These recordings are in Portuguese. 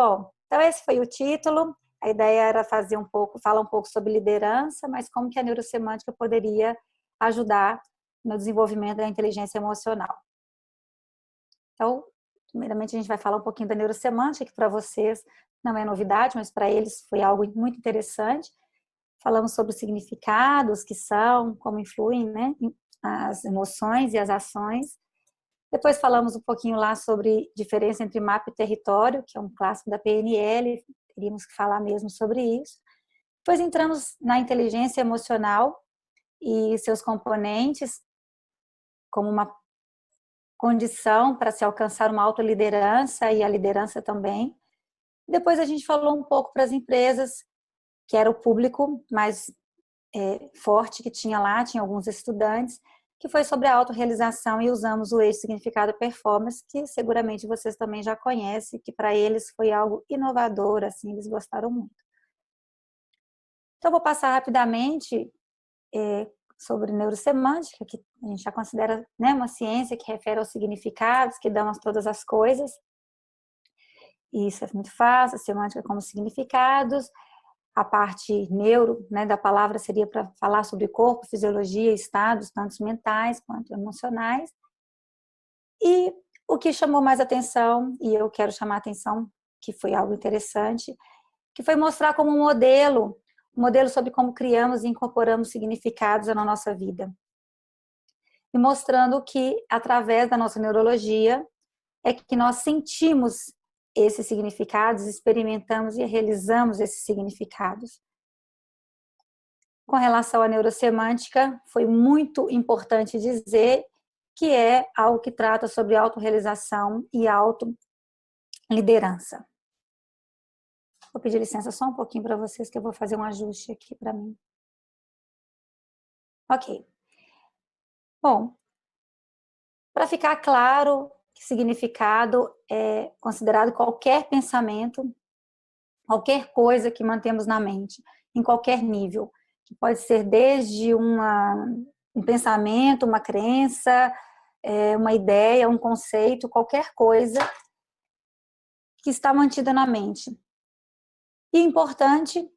Bom, então esse foi o título. A ideia era falar um pouco sobre liderança, mas como que a neurosemântica poderia ajudar no desenvolvimento da inteligência emocional. Então, primeiramente a gente vai falar um pouquinho da neurosemântica, que para vocês não é novidade, mas para eles foi algo muito interessante. Falamos sobre os significados, que são, como influem, né, as emoções e as ações. Depois falamos um pouquinho lá sobre diferença entre mapa e território, que é um clássico da PNL, teríamos que falar mesmo sobre isso. Depois entramos na inteligência emocional e seus componentes, como uma condição para se alcançar uma autoliderança e a liderança também. Depois a gente falou um pouco para as empresas, que era o público mais forte que tinha lá, tinha alguns estudantes, que foi sobre a autorrealização e usamos o eixo significado performance, que seguramente vocês também já conhecem, que para eles foi algo inovador, assim, eles gostaram muito. Então, vou passar rapidamente sobre neurosemântica, que a gente já considera, né, uma ciência que refere aos significados, que dão a todas as coisas. E isso é muito fácil, a semântica como significados. A parte neuro, né, da palavra seria para falar sobre corpo, fisiologia, estados, tanto mentais quanto emocionais. E o que chamou mais atenção, e eu quero chamar a atenção, que foi algo interessante, que foi mostrar como um modelo sobre como criamos e incorporamos significados na nossa vida. E mostrando que, através da nossa neurologia, é que nós sentimos esses significados, experimentamos e realizamos esses significados. Com relação à neurosemântica, foi muito importante dizer que é algo que trata sobre autorrealização e autoliderança. Vou pedir licença só um pouquinho para vocês, que eu vou fazer um ajuste aqui para mim. Ok. Bom, para ficar claro, que significado é considerado qualquer pensamento, qualquer coisa que mantemos na mente, em qualquer nível, que pode ser desde um pensamento, uma crença, uma ideia, um conceito, qualquer coisa que está mantida na mente. E importante,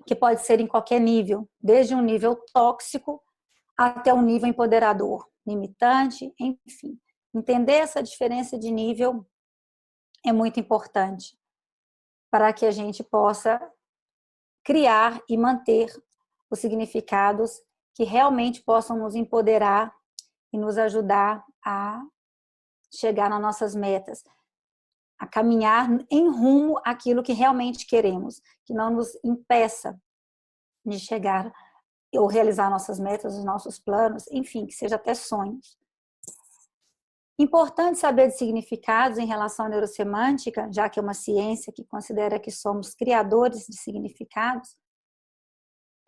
que pode ser em qualquer nível, desde um nível tóxico até um nível empoderador, limitante, enfim. Entender essa diferença de nível é muito importante para que a gente possa criar e manter os significados que realmente possam nos empoderar e nos ajudar a chegar nas nossas metas, a caminhar em rumo àquilo que realmente queremos, que não nos impeça de chegar ou realizar nossas metas, os nossos planos, enfim, que seja até sonhos. Importante saber de significados em relação à neurosemântica, já que é uma ciência que considera que somos criadores de significados,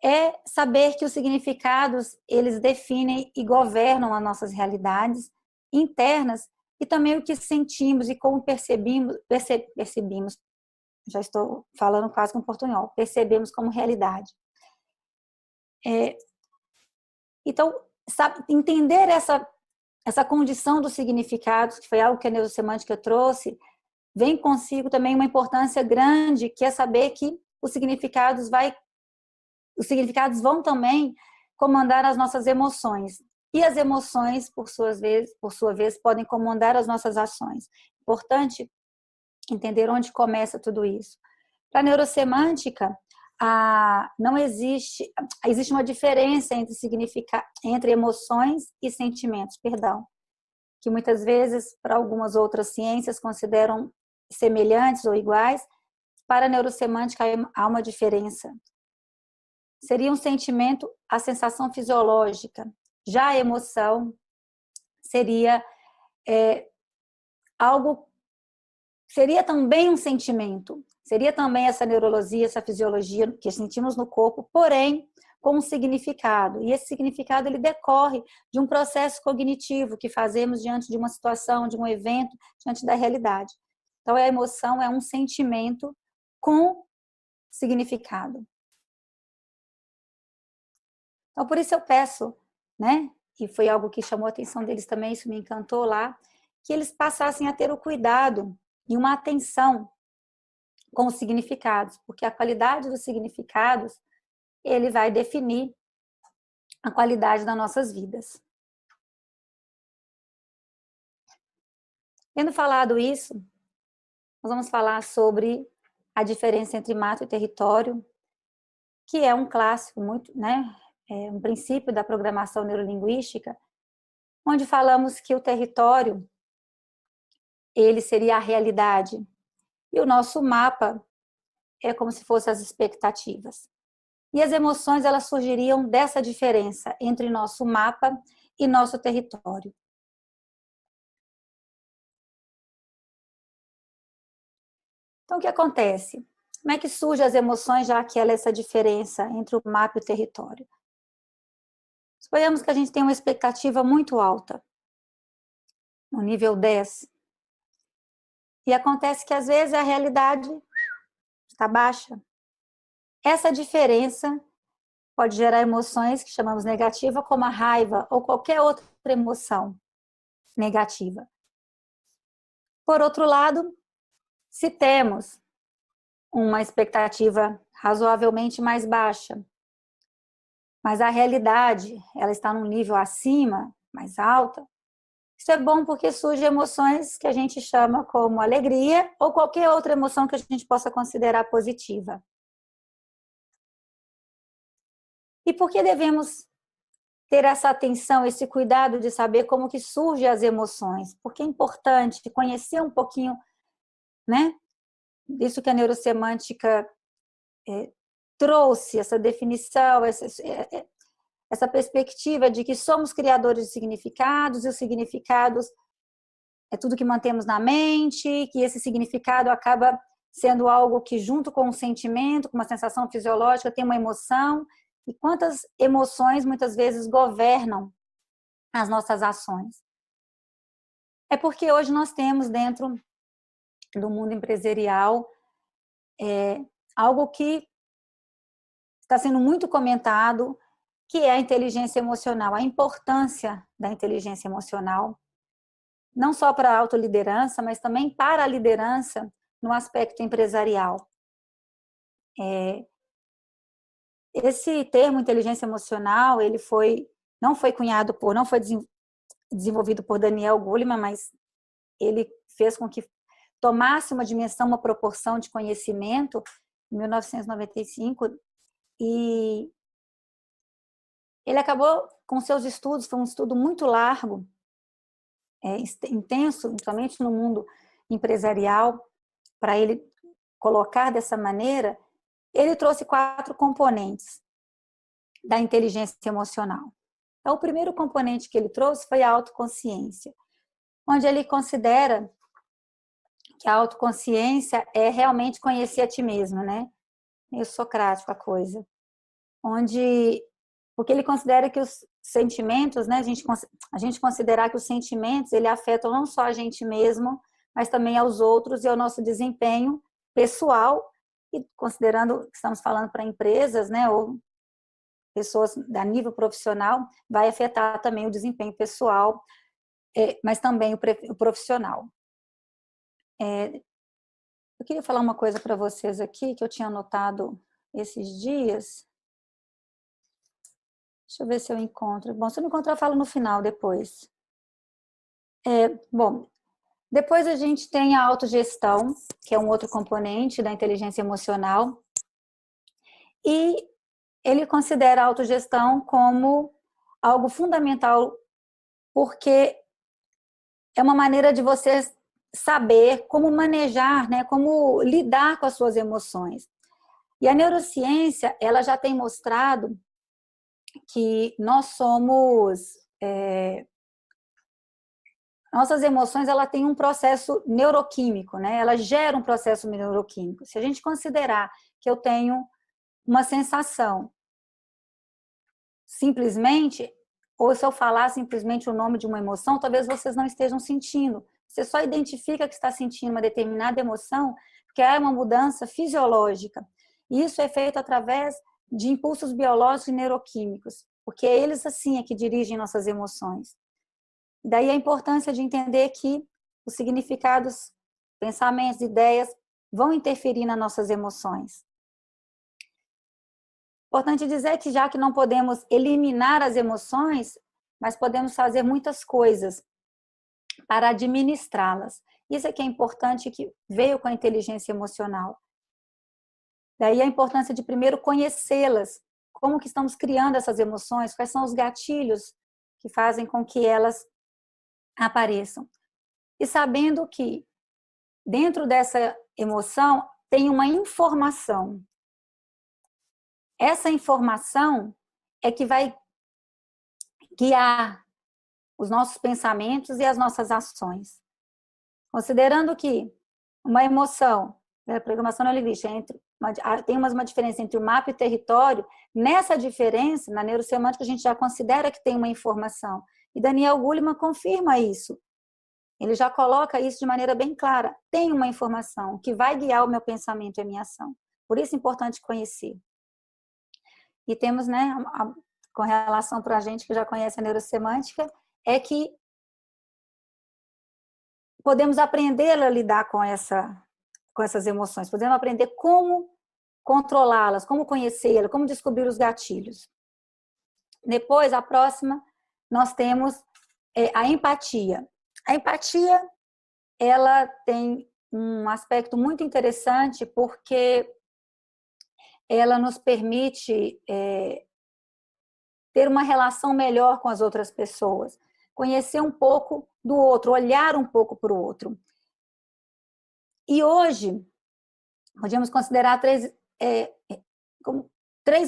é saber que os significados, eles definem e governam as nossas realidades internas e também o que sentimos e como percebemos, já estou falando quase com portunhol, percebemos como realidade. Então, entender essa condição dos significados, que foi algo que a neurosemântica trouxe, vem consigo também uma importância grande, que é saber que os significados vão também comandar as nossas emoções. E as emoções, por sua vez, podem comandar as nossas ações. Importante entender onde começa tudo isso. Para a neurosemântica, existe uma diferença entre emoções e sentimentos, que muitas vezes, para algumas outras ciências, consideram semelhantes ou iguais. Para a neurosemântica, há uma diferença. Seria um sentimento, a sensação fisiológica. Já a emoção seria seria também um sentimento, seria também essa neurologia, essa fisiologia que sentimos no corpo, porém com um significado. E esse significado ele decorre de um processo cognitivo que fazemos diante de uma situação, de um evento, diante da realidade. Então, a emoção é um sentimento com significado. Então, por isso eu peço, né? E foi algo que chamou a atenção deles também, isso me encantou lá, que eles passassem a ter o cuidado e uma atenção com os significados, porque a qualidade dos significados, ele vai definir a qualidade das nossas vidas. Tendo falado isso, nós vamos falar sobre a diferença entre mato e território, que é um clássico muito, né, é um princípio da programação neurolinguística, onde falamos que o território, ele seria a realidade, e o nosso mapa é como se fossem as expectativas. E as emoções, elas surgiriam dessa diferença entre nosso mapa e nosso território. Então, o que acontece? Como é que surgem as emoções, já que ela é essa diferença entre o mapa e o território? Suponhamos que a gente tem uma expectativa muito alta, no nível 10, e acontece que às vezes a realidade está baixa. Essa diferença pode gerar emoções que chamamos negativa, como a raiva ou qualquer outra emoção negativa. Por outro lado, se temos uma expectativa razoavelmente mais baixa, mas a realidade ela está num nível acima, mais alta, isso é bom porque surgem emoções que a gente chama como alegria ou qualquer outra emoção que a gente possa considerar positiva. E por que devemos ter essa atenção, esse cuidado de saber como que surgem as emoções? Porque é importante conhecer um pouquinho, né, disso que a neurosemântica trouxe, essa definição, essa perspectiva de que somos criadores de significados, e os significados é tudo que mantemos na mente, que esse significado acaba sendo algo que, junto com um sentimento, com uma sensação fisiológica, tem uma emoção, e quantas emoções muitas vezes governam as nossas ações. É porque hoje nós temos dentro do mundo empresarial algo que está sendo muito comentado, que é a inteligência emocional, a importância da inteligência emocional, não só para a autoliderança, mas também para a liderança no aspecto empresarial. Esse termo inteligência emocional, ele não foi desenvolvido por Daniel Goleman, mas ele fez com que tomasse uma dimensão, uma proporção de conhecimento em 1995, e ele acabou com seus estudos, foi um estudo muito largo, intenso, principalmente no mundo empresarial, para ele colocar dessa maneira. Ele trouxe 4 componentes da inteligência emocional. Então, o primeiro componente que ele trouxe foi a autoconsciência, onde ele considera que a autoconsciência é realmente conhecer a ti mesmo, né? Meio socrático a coisa. Porque ele considera que os sentimentos, né? A gente considerar que os sentimentos, ele afetam não só a gente mesmo, mas também aos outros e ao nosso desempenho pessoal, e considerando que estamos falando para empresas, né? Ou pessoas a nível profissional, vai afetar também o desempenho pessoal, mas também o profissional. Eu queria falar uma coisa para vocês aqui, que eu tinha anotado esses dias. Deixa eu ver se eu encontro. Bom, se eu não encontrar, eu falo no final depois. Bom, depois a gente tem a autogestão, que é um outro componente da inteligência emocional. E ele considera a autogestão como algo fundamental, porque é uma maneira de você saber como manejar, né, como lidar com as suas emoções. E a neurociência, ela já tem mostrado que nós somos... nossas emoções, ela tem um processo neuroquímico, né? Ela gera um processo neuroquímico. Se a gente considerar que eu tenho uma sensação simplesmente, ou se eu falar simplesmente o nome de uma emoção, talvez vocês não estejam sentindo. Você só identifica que está sentindo uma determinada emoção porque é uma mudança fisiológica. E isso é feito através de impulsos biológicos e neuroquímicos, porque eles, assim, é que dirigem nossas emoções. Daí a importância de entender que os significados, pensamentos, ideias vão interferir nas nossas emoções. Importante dizer que já que não podemos eliminar as emoções, mas podemos fazer muitas coisas para administrá-las. Isso é que é importante, que veio com a inteligência emocional. Daí a importância de primeiro conhecê-las, como que estamos criando essas emoções, quais são os gatilhos que fazem com que elas apareçam. E sabendo que dentro dessa emoção tem uma informação. Essa informação é que vai guiar os nossos pensamentos e as nossas ações. Considerando que uma emoção, a programação neurolinguística, tem uma diferença entre o mapa e o território, nessa diferença, na neurosemântica, a gente já considera que tem uma informação. E Daniel Goleman confirma isso. Ele já coloca isso de maneira bem clara. Tem uma informação que vai guiar o meu pensamento e a minha ação. Por isso é importante conhecer. E temos, né, com relação para a gente que já conhece a neurosemântica, é que podemos aprender a lidar com essas emoções, podemos aprender como controlá-las, como conhecê-las, como descobrir os gatilhos. Depois, a próxima, nós temos a empatia. A empatia, ela tem um aspecto muito interessante porque ela nos permite ter uma relação melhor com as outras pessoas, conhecer um pouco do outro, olhar um pouco para o outro. E hoje, podemos considerar três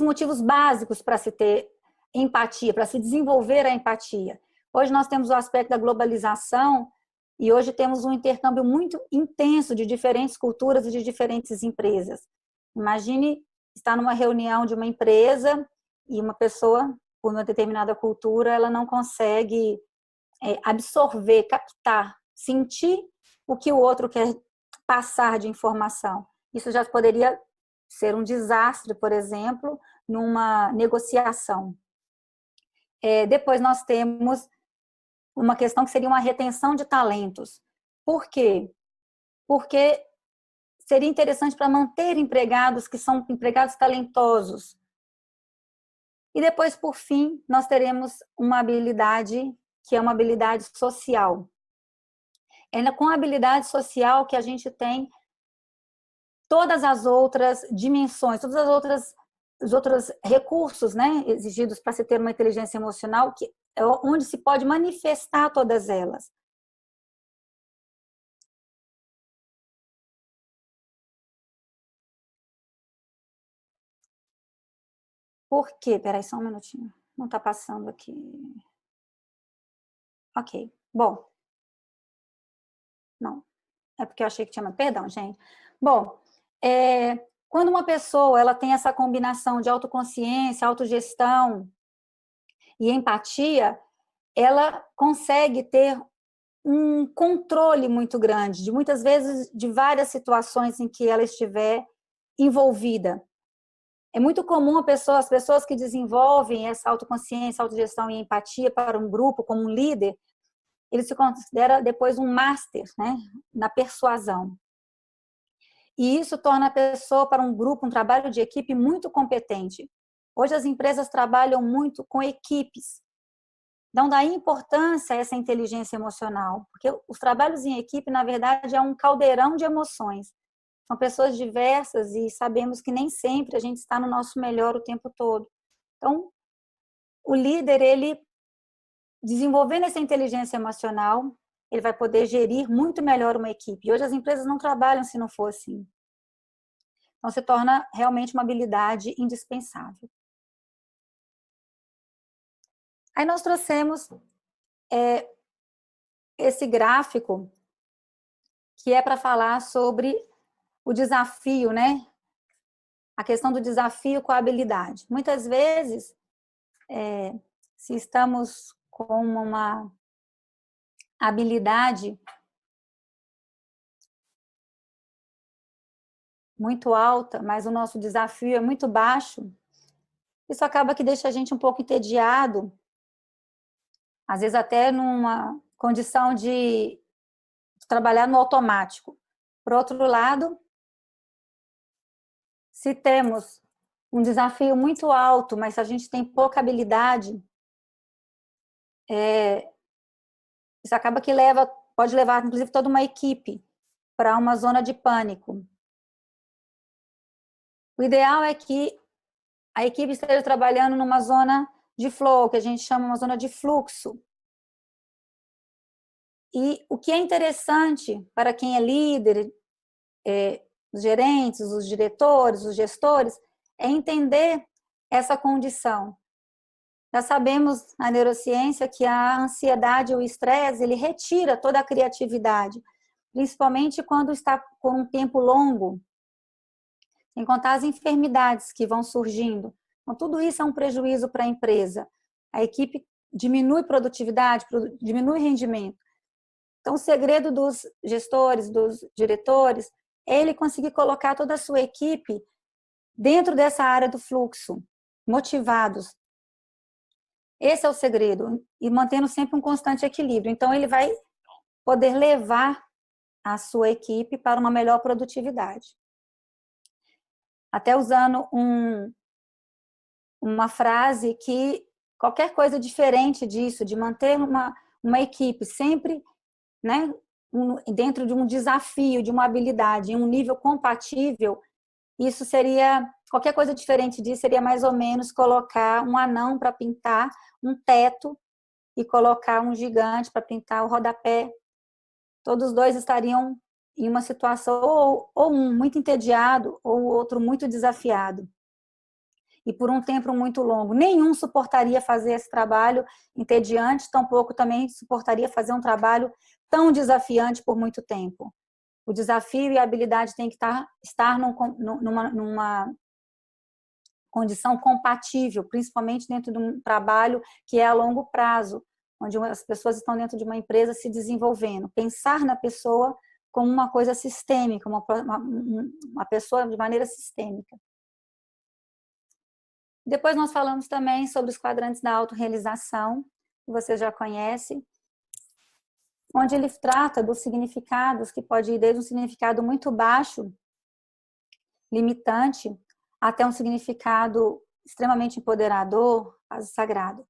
motivos básicos para se ter empatia, para se desenvolver a empatia. Hoje nós temos o aspecto da globalização e hoje temos um intercâmbio muito intenso de diferentes culturas e de diferentes empresas. Imagine estar numa reunião de uma empresa e uma pessoa, por uma determinada cultura, ela não consegue absorver, captar, sentir o que o outro quer passar de informação. Isso já poderia ser um desastre, por exemplo, numa negociação. Depois nós temos uma questão que seria uma retenção de talentos. Por quê? Porque seria interessante para manter empregados que são empregados talentosos. E depois, por fim, nós teremos uma habilidade que é uma habilidade social. É com a habilidade social que a gente tem todas as outras dimensões, todas os outros recursos, né, exigidos para se ter uma inteligência emocional, que é onde se pode manifestar todas elas. Por quê? Peraí, só um minutinho. Não está passando aqui. Ok. Bom. Não. É porque eu achei que tinha... Perdão, gente. Bom, quando uma pessoa ela tem essa combinação de autoconsciência, autogestão e empatia, ela consegue ter um controle muito grande, de muitas vezes de várias situações em que ela estiver envolvida. É muito comum as pessoas que desenvolvem essa autoconsciência, autogestão e empatia para um grupo, como um líder, ele se considera depois um master, né, na persuasão. E isso torna a pessoa para um grupo, um trabalho de equipe muito competente. Hoje as empresas trabalham muito com equipes. Então, daí importância a essa inteligência emocional, porque os trabalhos em equipe, na verdade, é um caldeirão de emoções. São pessoas diversas e sabemos que nem sempre a gente está no nosso melhor o tempo todo. Então, o líder, ele desenvolvendo essa inteligência emocional, ele vai poder gerir muito melhor uma equipe. E hoje as empresas não trabalham se não for assim. Então, se torna realmente uma habilidade indispensável. Aí nós trouxemos esse gráfico que é para falar sobre o desafio, né? A questão do desafio com a habilidade. Muitas vezes, se estamos com uma habilidade muito alta, mas o nosso desafio é muito baixo, isso acaba que deixa a gente um pouco entediado, às vezes até numa condição de trabalhar no automático. Por outro lado, Se temos um desafio muito alto, mas a gente tem pouca habilidade, isso acaba que pode levar, inclusive, toda uma equipe para uma zona de pânico. O ideal é que a equipe esteja trabalhando numa zona de flow, que a gente chama uma zona de fluxo. E o que é interessante para quem é líder, os gerentes, os diretores, os gestores, é entender essa condição. Já sabemos na neurociência que a ansiedade e o estresse, ele retira toda a criatividade, principalmente quando está por um tempo longo, sem contar as enfermidades que vão surgindo. Então, tudo isso é um prejuízo para a empresa. A equipe diminui produtividade, diminui rendimento. Então, o segredo dos gestores, dos diretores, é ele conseguir colocar toda a sua equipe dentro dessa área do fluxo, motivados. Esse é o segredo, e mantendo sempre um constante equilíbrio. Então, ele vai poder levar a sua equipe para uma melhor produtividade. Até usando uma frase que qualquer coisa diferente disso, de manter uma equipe sempre, né, dentro de um desafio, de uma habilidade, em um nível compatível, isso seria, qualquer coisa diferente disso seria mais ou menos colocar um anão para pintar um teto e colocar um gigante para pintar o rodapé. Todos os dois estariam em uma situação, ou um muito entediado, ou o outro muito desafiado. E por um tempo muito longo. Nenhum suportaria fazer esse trabalho entediante, tampouco também suportaria fazer um trabalho tão desafiante por muito tempo. O desafio e a habilidade têm que estar numa condição compatível, principalmente dentro de um trabalho que é a longo prazo, onde as pessoas estão dentro de uma empresa se desenvolvendo. Pensar na pessoa como uma coisa sistêmica, uma pessoa de maneira sistêmica. Depois nós falamos também sobre os quadrantes da autorrealização, que você já conhece, onde ele trata dos significados, que pode ir desde um significado muito baixo, limitante, até um significado extremamente empoderador, quase sagrado.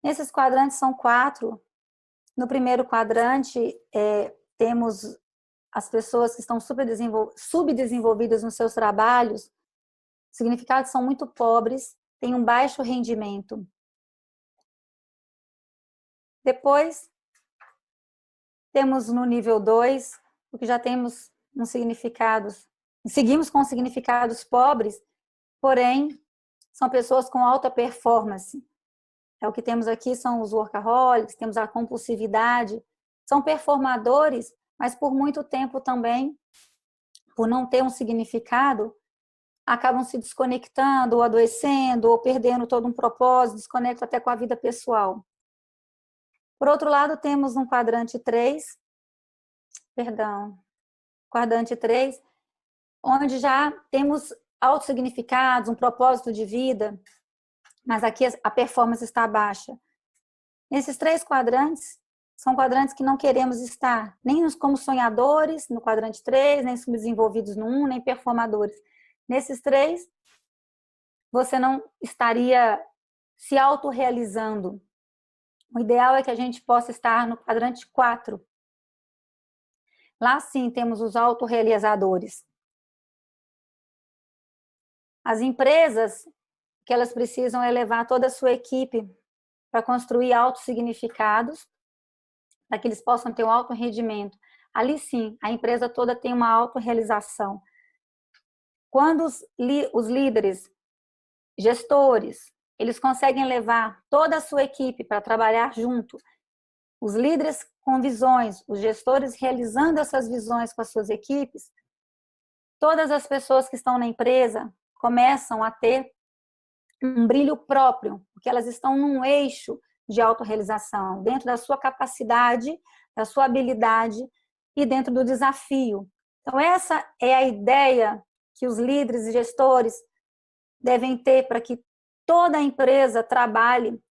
Nesses quadrantes são 4. No primeiro quadrante, temos as pessoas que estão subdesenvolvidas nos seus trabalhos. Os significados são muito pobres, têm um baixo rendimento. Depois, temos no nível 2, o que já temos uns significados, seguimos com significados pobres, porém, são pessoas com alta performance. O que temos aqui são os workaholics, temos a compulsividade, são performadores, mas por muito tempo também, por não ter um significado, acabam se desconectando, ou adoecendo, ou perdendo todo um propósito, desconectam até com a vida pessoal. Por outro lado, temos no quadrante 3, onde já temos altos significados, um propósito de vida, mas aqui a performance está baixa. Nesses 3 quadrantes, são quadrantes que não queremos estar, nem como sonhadores, no quadrante 3, nem subdesenvolvidos no 1, nem performadores. Nesses 3, você não estaria se autorrealizando. O ideal é que a gente possa estar no quadrante 4. Lá sim temos os autorrealizadores. As empresas, que elas precisam elevar toda a sua equipe para construir altos significados, para que eles possam ter um alto rendimento. Ali sim, a empresa toda tem uma autorrealização. Quando os líderes, gestores, eles conseguem levar toda a sua equipe para trabalhar junto, os líderes com visões, os gestores realizando essas visões com as suas equipes, todas as pessoas que estão na empresa começam a ter um brilho próprio, porque elas estão num eixo de autorrealização, dentro da sua capacidade, da sua habilidade e dentro do desafio. Então, essa é a ideia que os líderes e gestores devem ter para que toda a empresa trabalhe,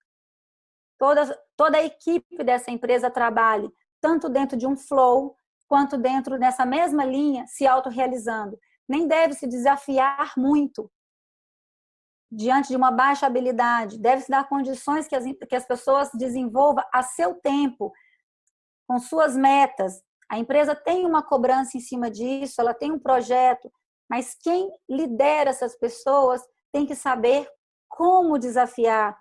toda a equipe dessa empresa trabalhe, tanto dentro de um flow, quanto dentro dessa mesma linha, se autorrealizando. nem deve se desafiar muito diante de uma baixa habilidade. Deve-se dar condições que as pessoas desenvolvam a seu tempo, com suas metas. A empresa tem uma cobrança em cima disso, ela tem um projeto, mas quem lidera essas pessoas tem que saber como desafiar,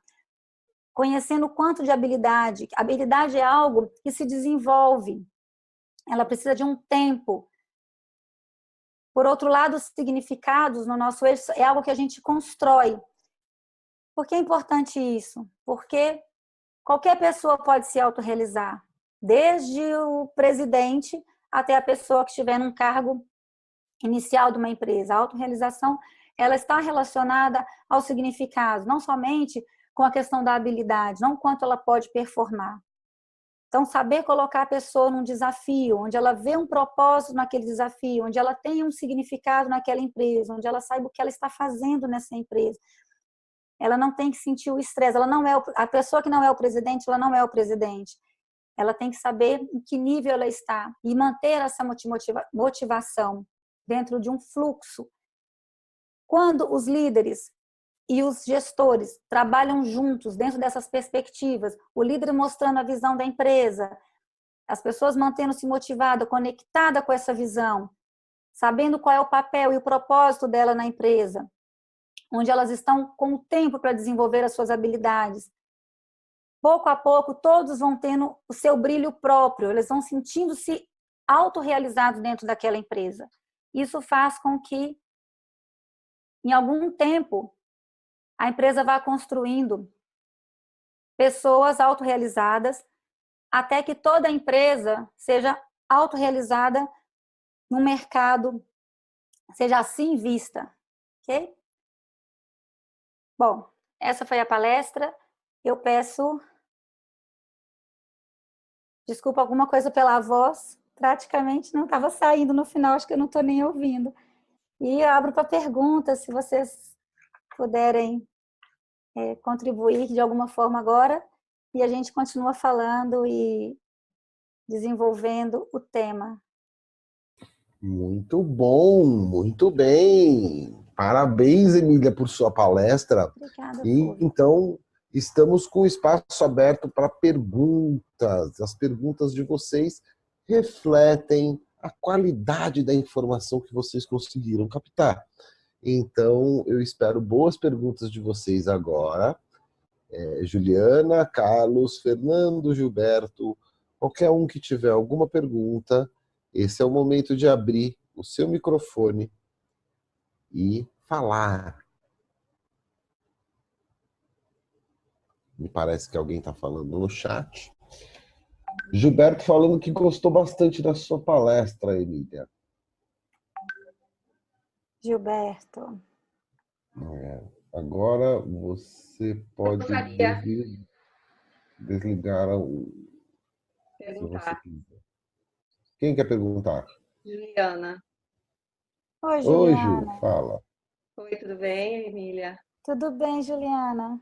conhecendo o quanto de habilidade. Habilidade é algo que se desenvolve, ela precisa de um tempo. Por outro lado, os significados no nosso eixo é algo que a gente constrói. Por que é importante isso? Porque qualquer pessoa pode se autorrealizar, desde o presidente até a pessoa que estiver num cargo inicial de uma empresa. A autorrealização, ela está relacionada ao significado, não somente com a questão da habilidade, não quanto ela pode performar. Então, saber colocar a pessoa num desafio, onde ela vê um propósito naquele desafio, onde ela tem um significado naquela empresa, onde ela saiba o que ela está fazendo nessa empresa. Ela não tem que sentir o estresse. Ela não é a pessoa que não é o presidente, ela não é o presidente. Ela tem que saber em que nível ela está e manter essa motivação dentro de um fluxo. Quando os líderes e os gestores trabalham juntos dentro dessas perspectivas, o líder mostrando a visão da empresa, as pessoas mantendo-se motivadas, conectadas com essa visão, sabendo qual é o papel e o propósito dela na empresa, onde elas estão com o tempo para desenvolver as suas habilidades. Pouco a pouco, todos vão tendo o seu brilho próprio, eles vão sentindo-se autorrealizados dentro daquela empresa. Isso faz com que, em algum tempo, a empresa vá construindo pessoas autorrealizadas até que toda a empresa seja autorrealizada no mercado, seja assim vista. Ok? Bom, essa foi a palestra. Eu peço desculpa alguma coisa pela voz, praticamente não estava saindo no final, acho que eu não estou nem ouvindo. E eu abro para perguntas, se vocês puderem contribuir de alguma forma agora, e a gente continua falando e desenvolvendo o tema. Muito bom, muito bem. Parabéns, Emília, por sua palestra. Obrigada, E Fulvio. então estamos com o espaço aberto para perguntas. As perguntas de vocês refletem a qualidade da informação que vocês conseguiram captar. Então, eu espero boas perguntas de vocês agora. Juliana, Carlos, Fernando, Gilberto, qualquer um que tiver alguma pergunta, esse é o momento de abrir o seu microfone e falar. Me parece que alguém está falando no chat. Gilberto falando que gostou bastante da sua palestra, Emília. Gilberto. Agora você pode desligar o... Se você quiser. Quem quer perguntar? Juliana. Oi, Oi, Ju, Juliana. fala. Oi, tudo bem, Emília? Tudo bem, Juliana?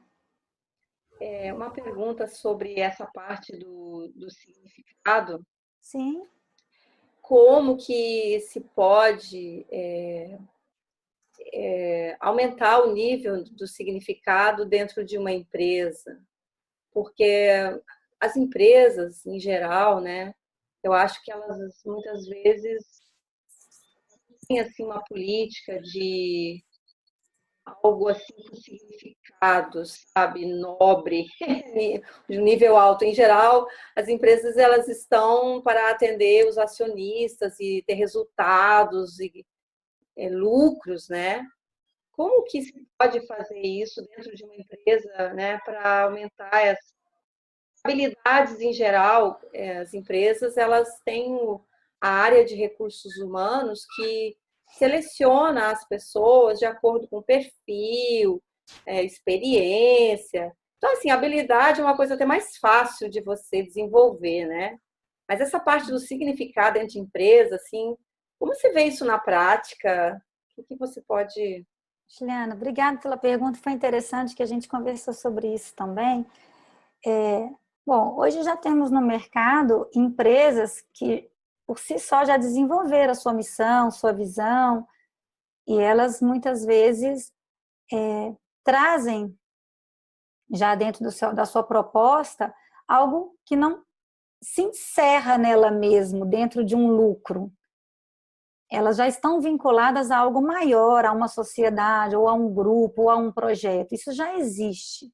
Uma pergunta sobre essa parte do significado. Sim. Como que se pode aumentar o nível do significado dentro de uma empresa? Porque as empresas, em geral, né, eu acho que elas muitas vezes têm assim, uma política de algo assim com significado, sabe, nobre, de nível alto. Em geral, as empresas elas estão para atender os acionistas e ter resultados e lucros, né? Como que se pode fazer isso dentro de uma empresa, né, para aumentar as habilidades em geral? As empresas elas têm a área de recursos humanos que seleciona as pessoas de acordo com perfil, experiência. Então, assim, habilidade é uma coisa até mais fácil de você desenvolver, né? Mas essa parte do significado dentro de empresa, assim, como você vê isso na prática? O que você pode... Juliana, obrigada pela pergunta. Foi interessante que a gente conversou sobre isso também. Bom, hoje já temos no mercado empresas que, por si só, já desenvolveram a sua missão, sua visão, E elas, muitas vezes, trazem, já dentro da sua proposta, algo que não se encerra nela mesmo, dentro de um lucro. Elas já estão vinculadas a algo maior, a uma sociedade, ou a um grupo, ou a um projeto. Isso já existe.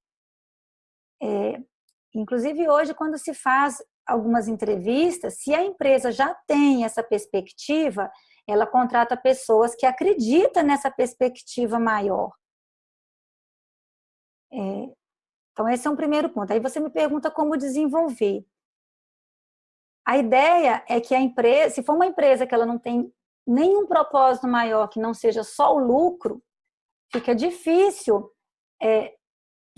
Inclusive, hoje, quando se faz algumas entrevistas, se a empresa já tem essa perspectiva, ela contrata pessoas que acreditam nessa perspectiva maior. Então, esse é um primeiro ponto. Aí você me pergunta como desenvolver. A ideia é que a empresa, se for uma empresa que ela não tem nenhum propósito maior que não seja só o lucro, fica difícil,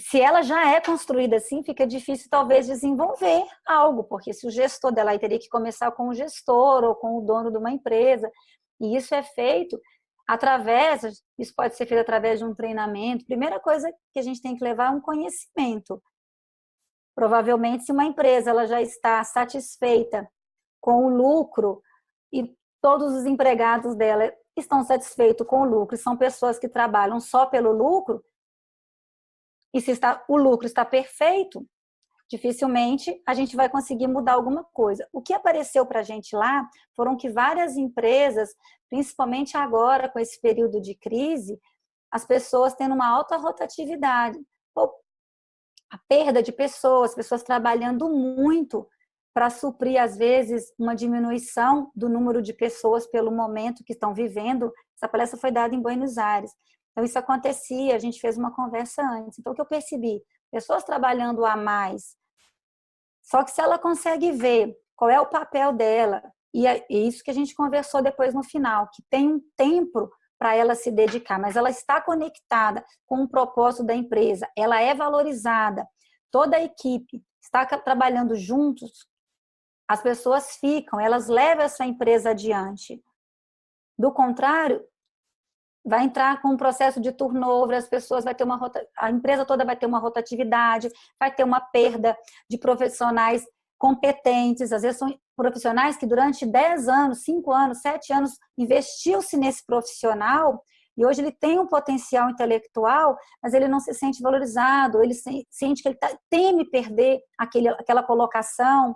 se ela já é construída assim, fica difícil talvez desenvolver algo, porque se o gestor dela aí teria que começar com o gestor ou com o dono de uma empresa, e isso é feito isso pode ser feito através de um treinamento. Primeira coisa que a gente tem que levar é um conhecimento. Provavelmente, se uma empresa ela já está satisfeita com o lucro e todos os empregados dela estão satisfeitos com o lucro, são pessoas que trabalham só pelo lucro, e se o lucro está perfeito, dificilmente a gente vai conseguir mudar alguma coisa. O que apareceu para a gente lá foram que várias empresas, principalmente agora com esse período de crise, as pessoas tendo uma alta rotatividade, a perda de pessoas trabalhando muito para suprir, às vezes, uma diminuição do número de pessoas pelo momento que estão vivendo. Essa palestra foi dada em Buenos Aires. Então, isso acontecia, a gente fez uma conversa antes. Então, o que eu percebi? Pessoas trabalhando a mais. Só que se ela consegue ver qual é o papel dela, e é isso que a gente conversou depois no final, que tem um tempo para ela se dedicar, mas ela está conectada com o propósito da empresa, ela é valorizada, toda a equipe está trabalhando juntos, as pessoas ficam, elas levam essa empresa adiante. Do contrário, vai entrar com um processo de turnover, as pessoas a empresa toda vai ter uma rotatividade, vai ter uma perda de profissionais competentes, às vezes são profissionais que durante 10 anos, 5 anos, 7 anos, investiu-se nesse profissional e hoje ele tem um potencial intelectual, mas ele não se sente valorizado, ele sente que ele teme perder aquela colocação.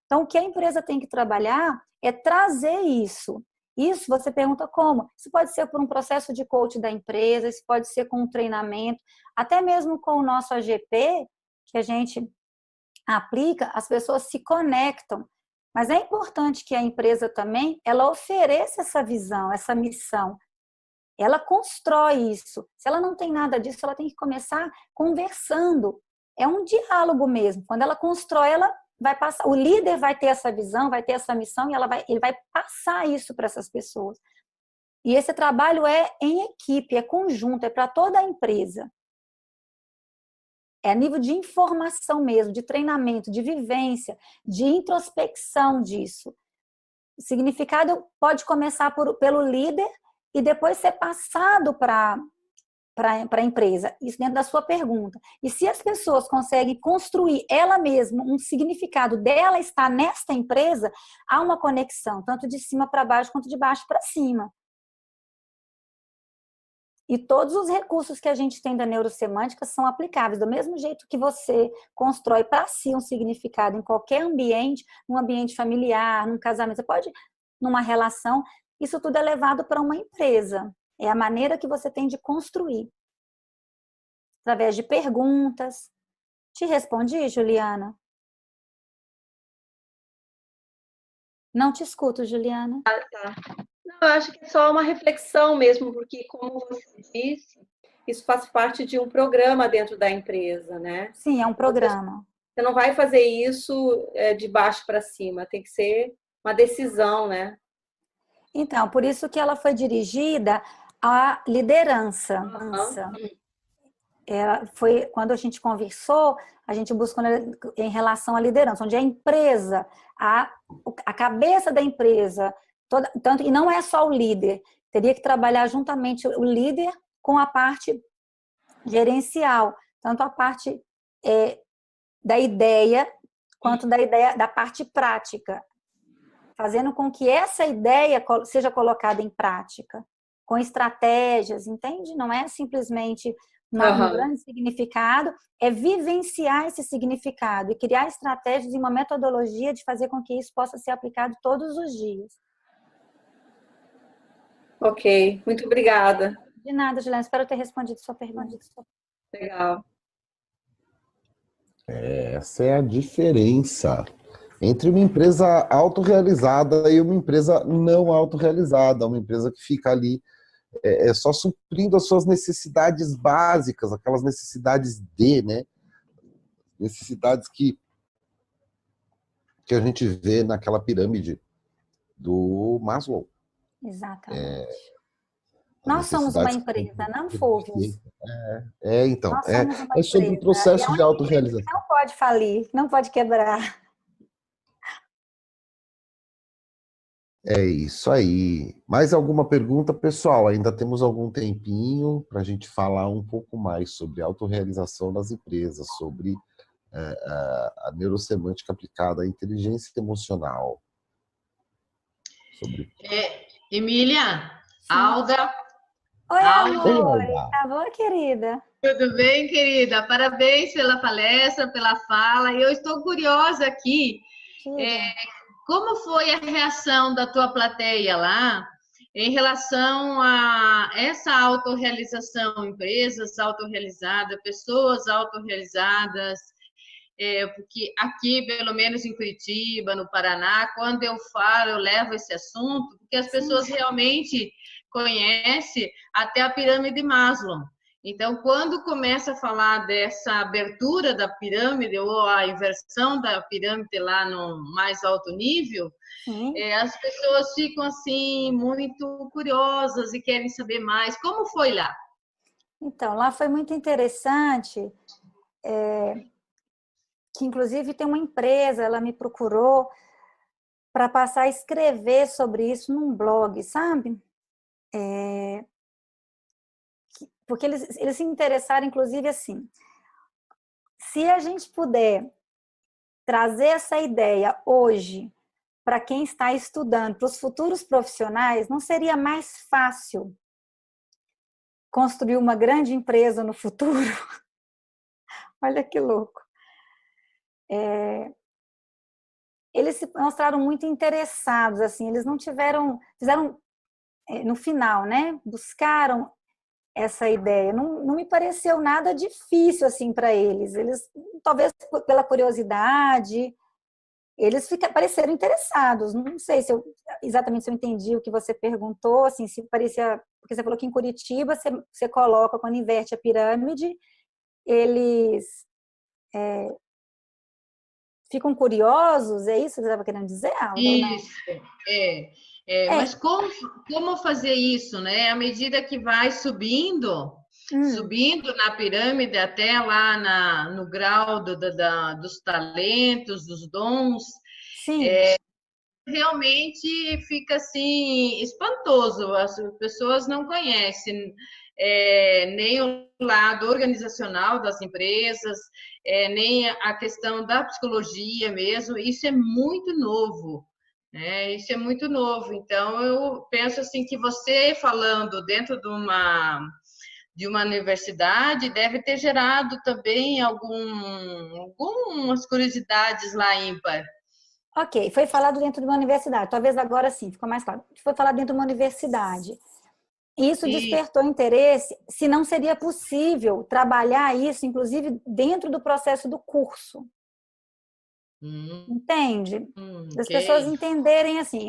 Então, o que a empresa tem que trabalhar é trazer isso. Isso você pergunta como? Isso pode ser por um processo de coaching da empresa, isso pode ser com um treinamento, até mesmo com o nosso AGP, que a gente aplica, as pessoas se conectam. Mas é importante que a empresa também, ela ofereça essa visão, essa missão. Ela constrói isso. Se ela não tem nada disso, ela tem que começar conversando. É um diálogo mesmo. Quando ela constrói, ela vai passar. O líder vai ter essa visão, vai ter essa missão e ele vai passar isso para essas pessoas. E esse trabalho é em equipe, é conjunto, é para toda a empresa. É a nível de informação mesmo, de treinamento, de vivência, de introspecção disso. O significado pode começar pelo líder e depois ser passado para a empresa, isso dentro da sua pergunta. E se as pessoas conseguem construir ela mesma, um significado dela estar nesta empresa, há uma conexão, tanto de cima para baixo quanto de baixo para cima. E todos os recursos que a gente tem da neurosemântica são aplicáveis. Do mesmo jeito que você constrói para si um significado em qualquer ambiente, num ambiente familiar, num casamento, você pode, numa relação, isso tudo é levado para uma empresa. É a maneira que você tem de construir. Através de perguntas. Te respondi, Juliana? Não te escuto, Juliana. Tá. Não, eu acho que é só uma reflexão mesmo, porque, como você disse, isso faz parte de um programa dentro da empresa, né? Sim, é um programa. Você não vai fazer isso de baixo para cima, tem que ser uma decisão, né? Então, por isso que ela foi dirigida à liderança. Foi quando a gente conversou, a gente buscou em relação à liderança, onde a empresa, a cabeça da empresa, tanto, e não é só o líder, teria que trabalhar juntamente o líder com a parte gerencial, tanto a parte da ideia, quanto da parte prática, fazendo com que essa ideia seja colocada em prática, com estratégias, entende? Não é simplesmente um grande significado, é vivenciar esse significado e criar estratégias e uma metodologia de fazer com que isso possa ser aplicado todos os dias. Ok, muito obrigada. De nada, Juliana, espero ter respondido sua pergunta. Legal. Essa é a diferença entre uma empresa autorrealizada e uma empresa não autorrealizada, uma empresa que fica ali só suprindo as suas necessidades básicas, aquelas necessidades né? Necessidades que a gente vê naquela pirâmide do Maslow. Exatamente. Nós somos uma empresa, não Fúvios. Então. Nós somos uma É sobre o processo de autorrealização. Não pode falir, não pode quebrar. É isso aí. Mais alguma pergunta, pessoal? Ainda temos algum tempinho para a gente falar um pouco mais sobre autorrealização das empresas, sobre a neurosemântica aplicada à inteligência emocional. Emília, Alda. Oi, amor. Alda. Tá bom, querida? Tudo bem, querida? Parabéns pela palestra, pela fala. Eu estou curiosa aqui. Como foi a reação da tua plateia lá em relação a essa autorrealização, empresas autorrealizadas, pessoas autorrealizadas? Porque aqui, pelo menos em Curitiba, no Paraná, quando eu falo, eu levo esse assunto, porque as pessoas realmente conhecem até a pirâmide de Maslow. Então, quando começa a falar dessa abertura da pirâmide ou a inversão da pirâmide lá no mais alto nível, as pessoas ficam assim muito curiosas e querem saber mais. Como foi lá? Então, lá foi muito interessante, que inclusive tem uma empresa, ela me procurou para passar a escrever sobre isso num blog, sabe? Porque eles se interessaram, inclusive, assim, se a gente puder trazer essa ideia hoje para quem está estudando, para os futuros profissionais, não seria mais fácil construir uma grande empresa no futuro? Olha que louco. Eles se mostraram muito interessados, assim, eles não fizeram, no final, né, buscaram essa ideia. Não me pareceu nada difícil, assim, para eles. Eles, talvez pela curiosidade, eles pareceram interessados. Não sei se exatamente se eu entendi o que você perguntou, assim, se parecia, porque você falou que em Curitiba você coloca, quando inverte a pirâmide, eles ficam curiosos, é isso que você estava querendo dizer, Alda? Isso, mas como fazer isso, né? À medida que vai subindo na pirâmide até lá no grau dos talentos, dos dons, Sim. Realmente fica assim espantoso. As pessoas não conhecem nem o lado organizacional das empresas, nem a questão da psicologia mesmo. Isso é muito novo, né? Isso é muito novo. Então eu penso assim que você falando dentro de uma universidade deve ter gerado também algumas curiosidades lá ímpar. Ok, foi falado dentro de uma universidade. Talvez agora sim, ficou mais claro. Foi falado dentro de uma universidade. Isso despertou interesse, se não seria possível trabalhar isso, inclusive, dentro do processo do curso. Entende? As pessoas entenderem assim,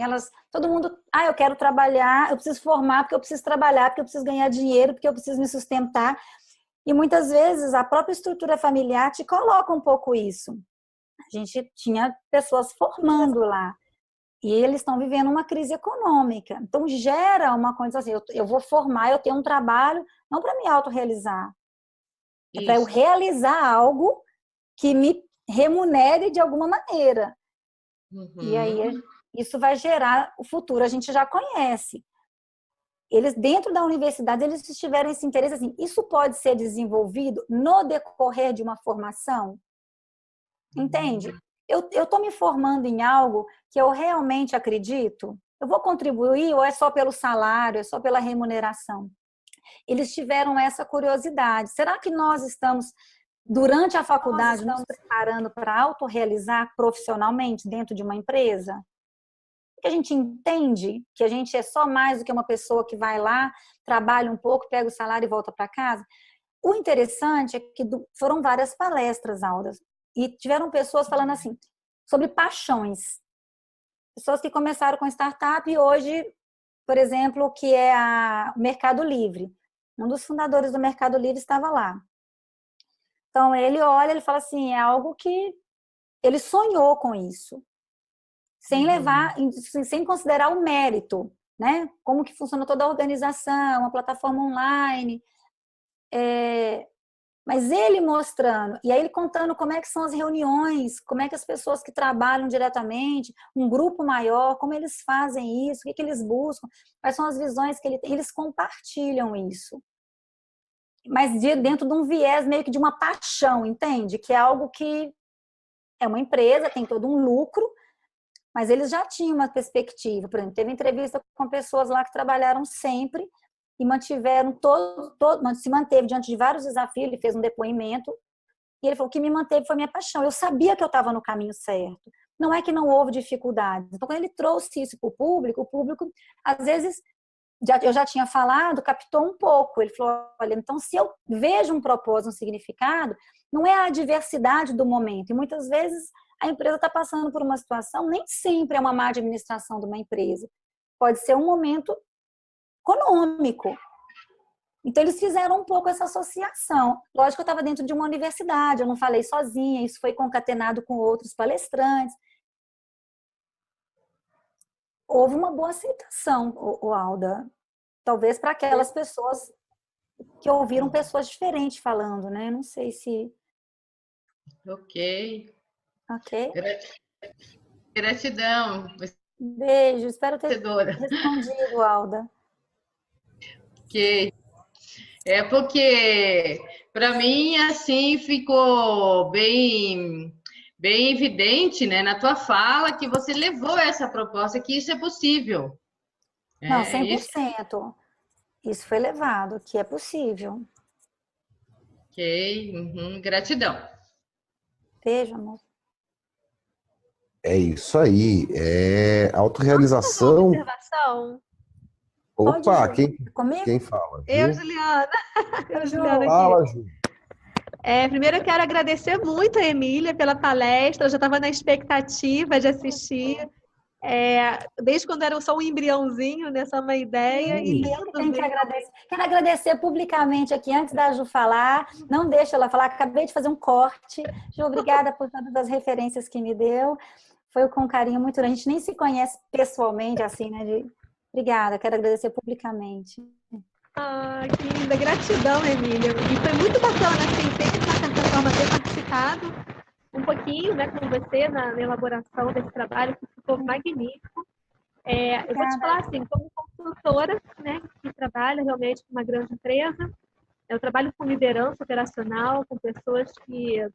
todo mundo, eu quero trabalhar, eu preciso formar porque eu preciso trabalhar, porque eu preciso ganhar dinheiro, porque eu preciso me sustentar. E muitas vezes a própria estrutura familiar te coloca um pouco isso. A gente tinha pessoas formando lá e eles estão vivendo uma crise econômica. Então, gera uma condição assim, eu vou formar, eu tenho um trabalho, não para me autorrealizar, é para eu realizar algo que me remunere de alguma maneira. E aí, isso vai gerar o futuro. A gente já conhece. Eles, dentro da universidade, eles tiveram esse interesse assim, isso pode ser desenvolvido no decorrer de uma formação? Entende? Eu estou me formando em algo que eu realmente acredito, eu vou contribuir ou é só pelo salário, é só pela remuneração? Eles tiveram essa curiosidade. Será que nós estamos, durante a faculdade, nos preparando para autorrealizar profissionalmente dentro de uma empresa? Que a gente entende que a gente é só mais do que uma pessoa que vai lá, trabalha um pouco, pega o salário e volta para casa. O interessante é que foram várias palestras, Alda, e tiveram pessoas falando assim, sobre paixões. Pessoas que começaram com startup e hoje, por exemplo, que é o Mercado Livre. Um dos fundadores do Mercado Livre estava lá. Então, ele olha, ele fala assim, é algo que ele sonhou com isso. Sem levar, sem considerar o mérito, né? Como que funciona toda a organização, uma plataforma online. Mas ele mostrando, e aí ele contando como é que são as reuniões, como é que as pessoas que trabalham diretamente, um grupo maior, como eles fazem isso, o que eles buscam, quais são as visões que eles compartilham isso. Mas dentro de um viés meio que de uma paixão, entende? Que é algo que é uma empresa, tem todo um lucro, mas eles já tinham uma perspectiva. Por exemplo, teve entrevista com pessoas lá que trabalharam sempre e mantiveram se manteve diante de vários desafios. Ele fez um depoimento e ele falou: o que me manteve foi minha paixão. Eu sabia que eu estava no caminho certo. Não é que não houve dificuldades. Então, quando ele trouxe isso para o público, às vezes, eu já tinha falado, captou um pouco. Ele falou: olha, então se eu vejo um propósito, um significado, não é a adversidade do momento. E muitas vezes a empresa está passando por uma situação, nem sempre é uma má administração de uma empresa. Pode ser um momento econômico. Então, eles fizeram um pouco essa associação. Lógico que eu estava dentro de uma universidade, eu não falei sozinha, isso foi concatenado com outros palestrantes. Houve uma boa aceitação, Alda. Talvez para aquelas pessoas que ouviram pessoas diferentes falando, né? Não sei se... Ok. Ok. Gratidão. Beijo, espero ter respondido, Alda. Ok. É porque, para mim, assim, ficou bem evidente, né, na tua fala, que você levou essa proposta, que isso é possível. Não, 100%. Isso foi levado, que é possível. Ok. Gratidão. Beijo, amor. É isso aí. Autorrealização. Uma observação. Opa, Comigo? quem fala? Eu, Juliana. Juliana aqui. Fala, Ju. Primeiro eu quero agradecer muito a Emília pela palestra. Eu já estava na expectativa de assistir. Desde quando era só um embriãozinho, né? Só uma ideia. E lindo. Tem que agradecer. Quero agradecer publicamente aqui, antes da Ju falar. Não deixa ela falar, acabei de fazer um corte. Ju, obrigada por todas as referências que me deu. Foi com carinho muito grande. A gente nem se conhece pessoalmente, assim, né? Obrigada, quero agradecer publicamente. Que linda, gratidão, Emília. E foi muito bacana, assim, ter de certa forma ter participado um pouquinho, né, com você na elaboração desse trabalho, que ficou magnífico. Eu vou te falar assim, como consultora, né, que trabalha realmente com uma grande empresa, eu trabalho com liderança operacional, com pessoas que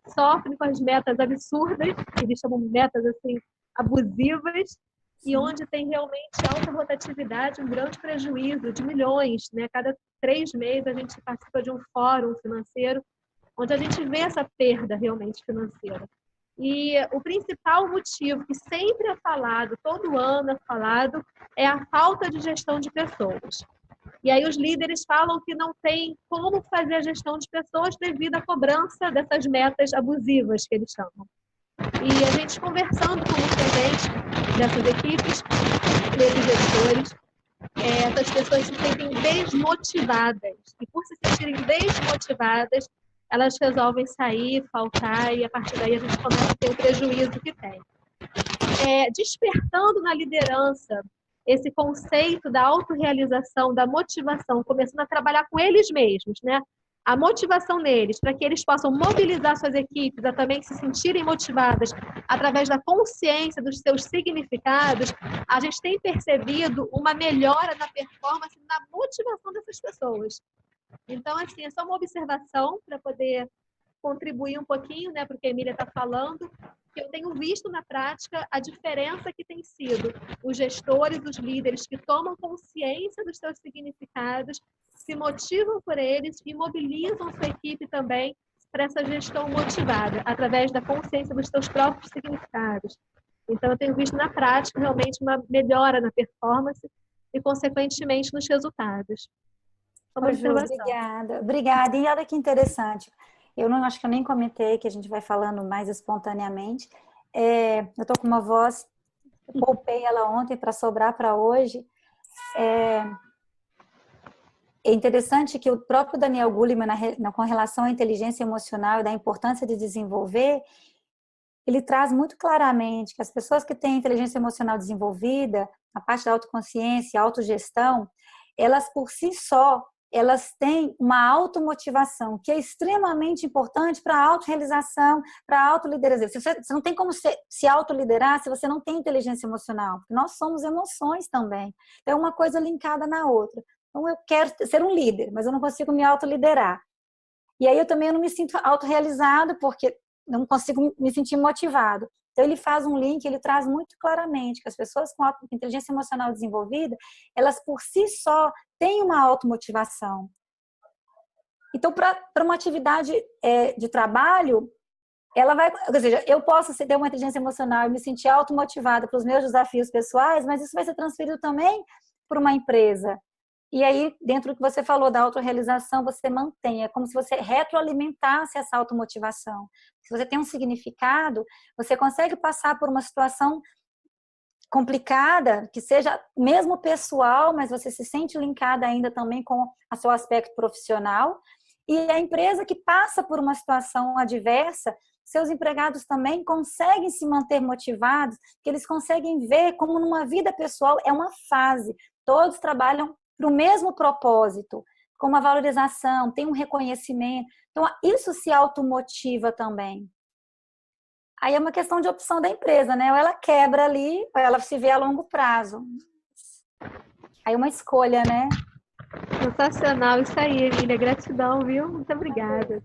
sofrem com as metas absurdas, que eles chamam de metas assim abusivas, e onde tem realmente alta rotatividade, um grande prejuízo de milhões, né? Cada 3 meses a gente participa de um fórum financeiro, onde a gente vê essa perda realmente financeira. E o principal motivo que sempre é falado, todo ano é falado, é a falta de gestão de pessoas. E aí os líderes falam que não tem como fazer a gestão de pessoas devido à cobrança dessas metas abusivas que eles chamam. E a gente conversando com muita gente dessas equipes, desses gestores, essas pessoas se sentem desmotivadas. E por se sentirem desmotivadas, elas resolvem sair, faltar, e a partir daí a gente começa a ter o prejuízo que tem. Despertando na liderança esse conceito da autorrealização, da motivação, começando a trabalhar com eles mesmos, né? A motivação neles, para que eles possam mobilizar suas equipes a também se sentirem motivadas através da consciência dos seus significados, a gente tem percebido uma melhora na performance e na motivação dessas pessoas. Então, assim, é só uma observação para poder contribuir um pouquinho, né, para o que a Emília está falando, porque eu tenho visto na prática a diferença que tem sido os gestores, os líderes que tomam consciência dos seus significados, se motivam por eles e mobilizam sua equipe também para essa gestão motivada, através da consciência dos seus próprios significados. Então, eu tenho visto na prática realmente uma melhora na performance e, consequentemente, nos resultados. Ô, Ju, obrigada. Obrigada. E olha que interessante. Eu não acho que eu nem comentei, que a gente vai falando mais espontaneamente. Eu tô com uma voz, poupei ela ontem para sobrar para hoje. É interessante que o próprio Daniel Goleman, com relação à inteligência emocional e da importância de desenvolver, ele traz muito claramente que as pessoas que têm inteligência emocional desenvolvida, a parte da autoconsciência, autogestão, elas por si só, elas têm uma automotivação, que é extremamente importante para a autorrealização, para a autoliderança. Você não tem como se autoliderar se você não tem inteligência emocional, porque nós somos emoções também. Então, é uma coisa linkada na outra. Então, eu quero ser um líder, mas eu não consigo me autoliderar. E aí, eu também não me sinto autorrealizado, porque não consigo me sentir motivado. Então, ele faz um link, ele traz muito claramente que as pessoas com inteligência emocional desenvolvida, elas por si só têm uma automotivação. Então, para uma atividade de trabalho, ela vai, ou seja, eu posso ter uma inteligência emocional e me sentir automotivada para os meus desafios pessoais, mas isso vai ser transferido também para uma empresa. E aí, dentro do que você falou da autorrealização, você mantém. É como se você retroalimentasse essa automotivação. Se você tem um significado, você consegue passar por uma situação complicada, que seja mesmo pessoal, mas você se sente linkada ainda também com o seu aspecto profissional. E a empresa que passa por uma situação adversa, seus empregados também conseguem se manter motivados, que eles conseguem ver como numa vida pessoal é uma fase. Todos trabalham para o mesmo propósito, com uma valorização, tem um reconhecimento. Então, isso se automotiva também. Aí é uma questão de opção da empresa, né? Ou ela quebra ali, ou ela se vê a longo prazo. Aí é uma escolha, né? Sensacional, isso aí, Emília. Gratidão, viu? Muito obrigada.